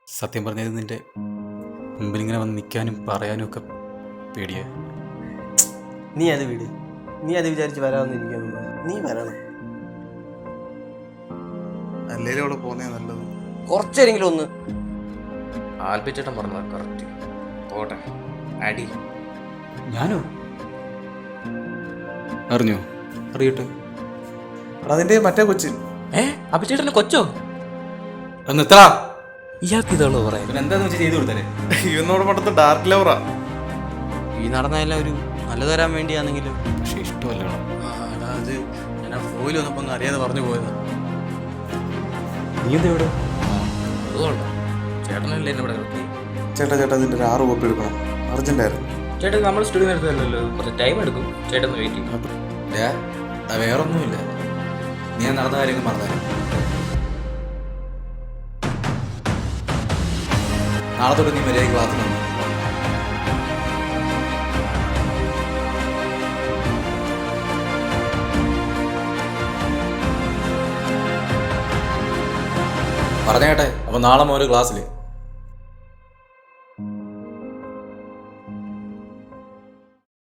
സത്യം പറഞ്ഞത് നിൻ്റെ മുമ്പിലിങ്ങനെ വന്ന് നിൽക്കാനും പറയാനും ഒക്കെ പേടിയാ. നീ അത് വിട്. നീ അത് വിചാരിച്ച് വരാമെന്നിരിക്കുന്നു. നീ വരണം. അല്ലേലും അവിടെ പോകുന്നേ നല്ലത്. കുറച്ചെങ്കിലും ഒന്ന് ആൽബിച്ചേട്ടൻ പറഞ്ഞത് കറക്റ്റ്. പോട്ടെ, അടി. ഞാനോ? അറിഞ്ഞോ? അറിയട്ടെ. അതിന്റെ മറ്റേ കൊച്ചിൻ അഭിച്ചേട്ടന് കൊച്ചോ? ഒന്ന് എത്ര ഇയാൾക്ക് ഇതാണോ പറയാം? പിന്നെ എന്താന്ന് വെച്ചാൽ ചെയ്തു കൊടുത്തേ. ഇവന്നോട് പണ്ടത്തെ ഡാർക്ക് ലവറാ. ഈ നടന്നതെല്ലാം ഒരു നല്ലത് തരാൻ വേണ്ടിയാണെങ്കിലും. പക്ഷെ ഇഷ്ടമല്ലോ. അത് ഞാൻ ആ ഫോയിൽ വന്നപ്പോൾ ഒന്ന് അറിയാതെ പറഞ്ഞു പോയത്. നീ എന്താ ഇവിടെ? അതുകൊള്ളാം. ചേട്ടനല്ലേ എന്നെ ഇവിടെ നിർത്തി? ചേട്ടാ ഇതിന്റെ ഒരു 6 കോപ്പി എടുക്കണം, അർജന്റ് ആയിരുന്നു. ചേട്ടൻ നമ്മൾ സ്റ്റുഡിയോ നിർത്തല്ലോ, കുറച്ച് ടൈം എടുക്കും. ചേട്ടൻ ഒന്ന് വെയിറ്റ് ചെയ്യും. വേറൊന്നുമില്ല, നീ നടന്ന കാര്യങ്ങൾ മറന്നാലും. നാളെ തൊട്ട് നീ മര്യാദയ്ക്ക് ക്ലാസ് വന്നു. പറഞ്ഞേട്ടെ. അപ്പോൾ നാളെ മുതൽ ക്ലാസ്സിൽ